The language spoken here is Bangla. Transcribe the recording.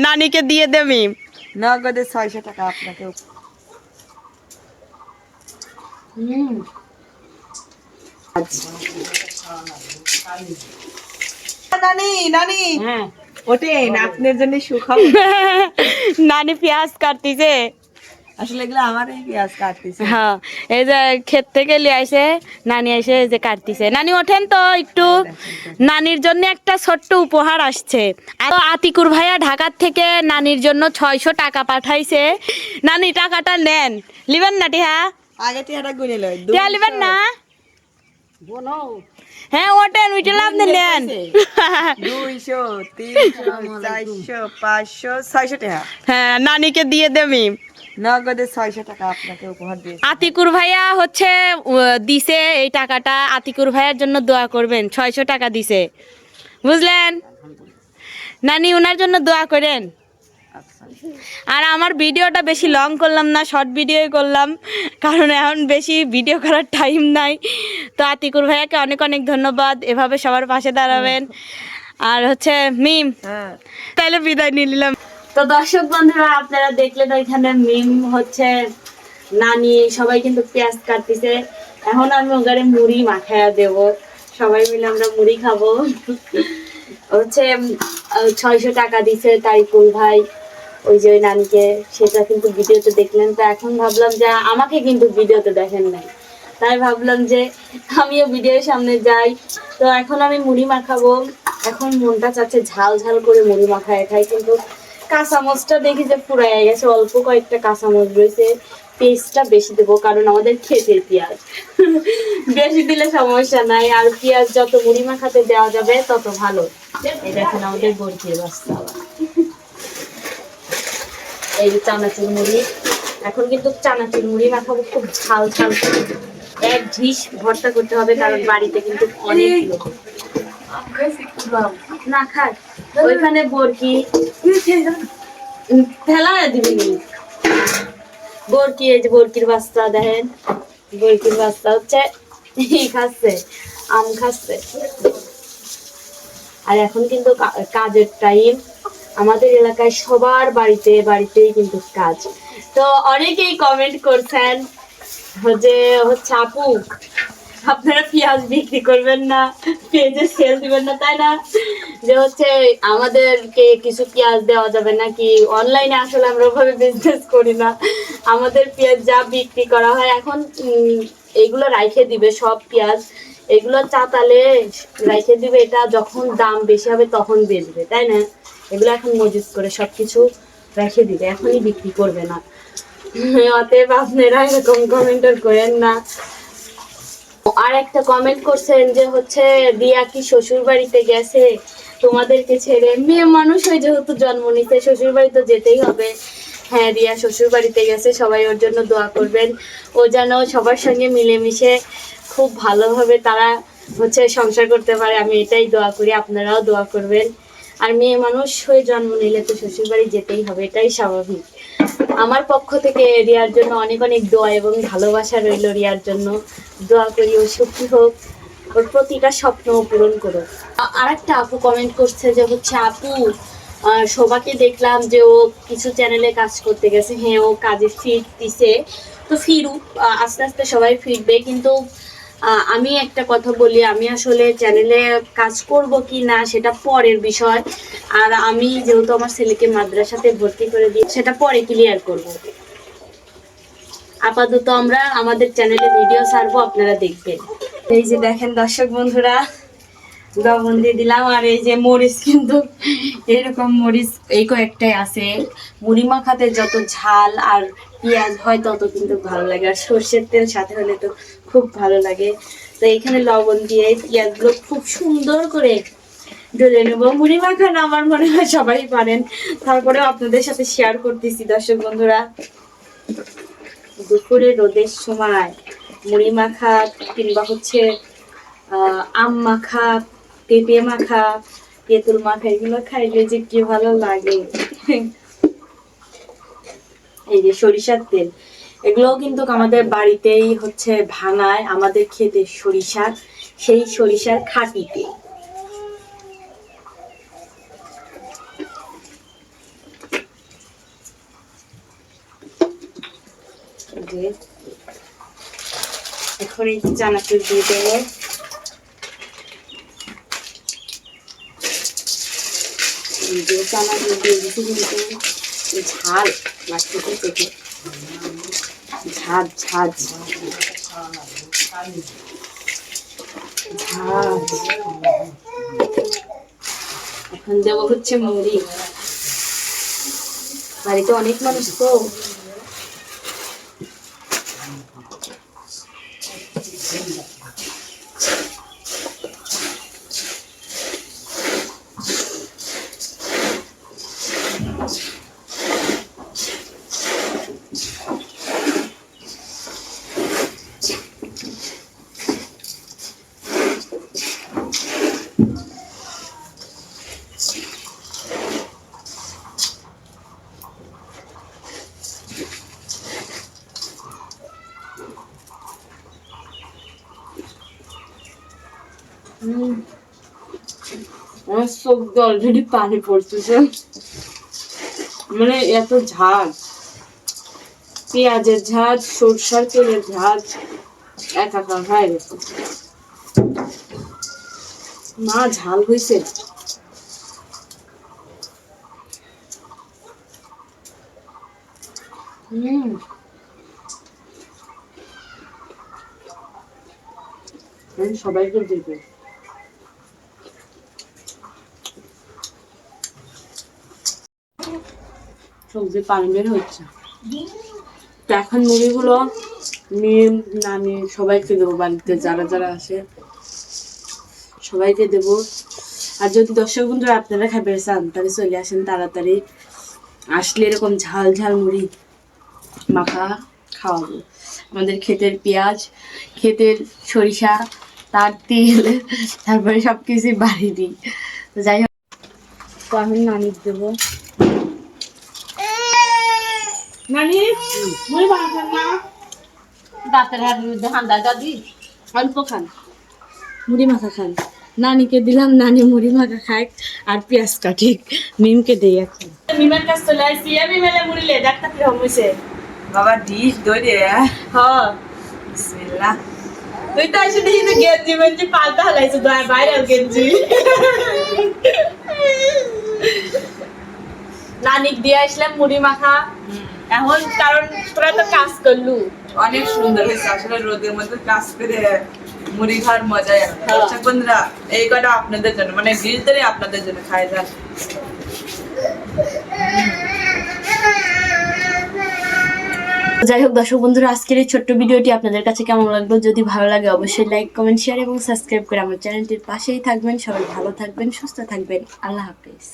নানিকে দিয়ে দেবি নগদে 600 টাকা আপনাকে। নানি নানি হ্যাঁ ওঠেন, আপনার জন্য সুখবর। নানি পেঁয়াজ কাটতিছে। আসলে এগুলো আমারই পেঁয়াজ কাটতেছে। হ্যাঁ, এই যে ক্ষেত থেকে লিয়ে আইছে, নানি এসে এই যে কাটতিছে। নানি ওঠেন তো একটু। নানির জন্য একটা ছোট্ট উপহার আসছে। আর আতিকুর ভাইয়া ঢাকার থেকে নানির জন্য 600 টাকা পাঠাইছে। নানি টাকাটা নেন, লিবেন না টিহা? আগে টিয়াটা গুনে লই। টিহা লিবেন না? হ্যাঁ ওঠেন, উঠে লাভ নেন। 200 300 400 500 600 টাকা। হ্যাঁ, নানিকে দিয়ে দেবি। নগদে 600 টাকা আপনাকে উপহার দিয়েছি। আতিকুর ভাইয়া হচ্ছে দিছে এই টাকাটা। আতিকুর ভাইয়ার জন্য দোয়া করবেন, 600 টাকা দিছে, বুঝলেন? নানি ওনার জন্য দোয়া করেন। আর আমার ভিডিওটা বেশি লং করলাম না, শর্ট ভিডিওই করলাম, কারণ এখন বেশি ভিডিও করার টাইম নাই। তো আতিকুর ভাইয়াকে অনেক অনেক ধন্যবাদ, এভাবে সবার পাশে দাঁড়াবেন। আর হচ্ছে মিম, তাইলে বিদায় নিয়ে নিলাম। তো দর্শক বন্ধুরা, আপনারা দেখলেন ওইখানে মিম হচ্ছে নানি সবাই কিন্তু পেঁয়াজ কাটতেছে। এখন আমি ওখানে মুড়ি মাখায়া দেব, সবাই মিলে আমরা মুড়ি খাবো। হচ্ছে 600 টাকা দিছে তারিকুল ভাই ওই যে ওই নানিকে, সেটা কিন্তু ভিডিওতে দেখলেন। তো এখন ভাবলাম যে আমাকে কিন্তু ভিডিওতে দেখেন নাই, তাই ভাবলাম যে আমিও ভিডিওর সামনে যাই। তো এখন আমি মুড়ি মাখাবো। এখন মনটা চাচ্ছে ঝাল ঝাল করে মুড়ি মাখায় খাই, কিন্তু কাঁচামচটা দেখি যে ফুরাইয়া গেছে, অল্প কয়েকটা কাঁচামচ রয়েছে। পেঁয়াজটা বেশি দেবো কারণ আমাদের ক্ষেতের পেঁয়াজ, বেশি দিলে সমস্যা নাই। আর পেঁয়াজ যত মুড়ি মাখাতে দেওয়া যাবে তত ভালো। এই দেখেন আমাদের বরফির বাস্তা, এই চানাচুর মুড়ি। এখন কিন্তু চানাচুর মুড়ি মাখাবো খুব ঝাল ঝাল করে। এক ঢিস ভর্তা করতে হবে, কারণ বাড়িতে কিন্তু অনেক লোক না খায়। ওইখানে বরকি ফেলা দিবি বরকি, এই যে বরকির বাস্তা দেখেন, বরকির বাস্তা হচ্ছে খাচ্ছে, আম খাচ্ছে। আর এখন কিন্তু কাজের টাইম, আমাদের এলাকায় সবার বাড়িতেই কিন্তু কাজ। তো অনেকেই কমেন্ট করছেন যে হচ্ছে আপু আপনারা পেঁয়াজ বিক্রি করবেন না, পেঁয়াজের সেল দিবেন না, তাই না? যে হচ্ছে আমাদেরকে কিছু পেঁয়াজ দেওয়া যাবে নাকি? অনলাইনে আসলে আমরা ওভাবে বিজনেস করি না, আমাদের পেঁয়াজ যা বিক্রি করা হয় এখন এইগুলো রাইখে দিবে সব পেঁয়াজ, এগুলো চাতালে রাইখে দিবে, এটা যখন দাম বেশি হবে তখন বেচবে, তাই না? এগুলো এখন মজুত করে সবকিছু রেখে দিবে, এখনই বিক্রি করবে না। অতএব আপনারা এরকম কমেন্ট করেন না। আর একটা কমেন্ট করছেন যে হচ্ছে রিয়া কি শ্বশুর বাড়িতে গেছে তোমাদেরকে ছেড়ে? মেয়ে মানুষ হয়ে যেহেতু জন্ম নিতে শ্বশুর বাড়ি তো যেতেই হবে। হ্যাঁ, রিয়া শ্বশুর বাড়িতে গেছে, সবাই ওর জন্য দোয়া করবেন। ও যেন সবার সঙ্গে মিলেমিশে খুব ভালোভাবে তারা হচ্ছে সংসার করতে পারে, আমি এটাই দোয়া করি, আপনারাও দোয়া করবেন। আর মেয়ে মানুষ হয়ে জন্ম নিলে তো শ্বশুর বাড়ি যেতেই হবে, এটাই স্বাভাবিক। আমার পক্ষ থেকে রিয়ার জন্য অনেক অনেক দোয়া এবং ভালোবাসা রইল। রিয়ার জন্য দোয়া করি ও সুখী হোক, ওর প্রতিটা স্বপ্ন পূরণ করো। আর একটা আপু কমেন্ট করছে যে হচ্ছে আপু শোভাকে দেখলাম যে ও কিছু চ্যানেলে কাজ করতে গেছে। হ্যাঁ, ও কাজে ফিরতিছে, তো ফিরুক, আস্তে আস্তে সবাই ফিরবে। কিন্তু আমি একটা কথা বলি, আমি আসলে চ্যানেলে কাজ করব কি না সেটা পরের বিষয়। আর আমি যেহেতু আমার ছেলেকে মাদ্রাসাতে ভর্তি করে দিই, সেটা পরে ক্লিয়ার করব। আপাতত আমরা আমাদের চ্যানেলে ভিডিও ছাড়বো, আপনারা দেখবেন। এই যে দেখেন দর্শক বন্ধুরা, লবণ দিয়ে দিলাম। আর এই যে মরিচ, কিন্তু এরকম মরিচ এই কয়েকটাই আছে। মুড়ি মাখাতে যত ঝাল আর পেঁয়াজ হয় তত কিন্তু ভালো লাগে, আর সর্ষের তেল সাথে হলে তো খুব ভালো লাগে। তো এখানে লবণ দিয়ে পেঁয়াজগুলো খুব সুন্দর করে ঢেলে নেবো। মুড়ি মাখানো আমার মনে হয় সবাই পারেন, তারপরেও আপনাদের সাথে শেয়ার করতেছি দর্শক বন্ধুরা। দুপুরে রোদের সময় মুড়ি মাখা কিংবা হচ্ছে আম মাখা, পেঁপে মাখা, তেঁতুল মাখা, এগুলো খাইলে যে কি ভালো লাগে। এই যে সরিষার তেল, এগুলোও কিন্তু আমাদের বাড়িতেই হচ্ছে ভাঙায়, আমাদের খেতে সরিষার, সেই সরিষার খাঁটি তেল। যে এখন এই চানাচুর দিয়ে দেবো। এই যে চানাচুর দিয়ে দিচ্ছি কিন্তু ঝাল লাগতেছে থেকে ঝাঁজ ঝাঁজ ঝাঁজ। এখন দেবো হচ্ছে মুড়ি। বাড়িতে অনেক মানুষ তো আমার চোখ দিয়ে অলরেডি পানি পড়তেছে, মানে এত ঝাঁজ, পেঁয়াজের ঝাঁজ, সরষার তেলের ঝাঁজ একাকার হয়ে গেছে। মা ঝাল হয়েছে। সবাইকে দেবে। সবজি পানি বের হচ্ছে। তো এখন মুড়িগুলো মিম নানি সবাইকে দেবো, বাড়িতে যারা যারা আসে সবাইকে দেবো। আর যদি দর্শক বন্ধুরা আপনারা খাবে চান তাহলে চলে আসেন তাড়াতাড়ি, আসলে এরকম ঝাল ঝাল মুড়ি মাখা খাওয়াবো। আমাদের ক্ষেতের পেঁয়াজ, ক্ষেতের সরিষা, তার তেল, তারপরে সব কিছুই বাড়ি দিই। তো যাই হোক, তো আমি নানি দেবো। নানি মুড়ি বানাবেন না? দাঁতের হাত ধান্দা দাদি অল্প খান, মুড়ি মাখা খান। নানিকে দিলাম, নানি মুড়ি মাখা খায় আর পেঁয়াজ কাটি। মিমকে দেই এখন। মিমের কাছে চলে আসছি। মিমেলে মুড়ি লে ডাক্তার কি হইছে বাবা ডিশ দই রে। হ্যাঁ বিসমিল্লাহ। তুই তো এসে দেখি যে গেঞ্জি মেঞ্জি পাল্টা হলাইছে, বাইরের গেঞ্জি। নানিক দিয়ে আসলাম মুড়ি মাখা এখন, কারণ তোরা তো কাজ করলু। অনেক সুন্দর হয়েছে আসলে, রোদের মধ্যে কাজ করে মুড়ি খাওয়ার মজাই আলাদা। দর্শক বন্ধুরা এই কটা আপনাদের জন্য, মানে ডিশ ধরে আপনাদের জন্য খাই যান। যাই হোক দর্শক বন্ধুরা, আজকের এই ছোট্ট ভিডিওটি আপনাদের কাছে কেমন লাগলো? যদি ভালো লাগে অবশ্যই লাইক, কমেন্ট, শেয়ার এবং সাবস্ক্রাইব করে আমার চ্যানেলটির পাশেই থাকবেন। সবাই ভালো থাকবেন, সুস্থ থাকবেন। আল্লাহ হাফেজ।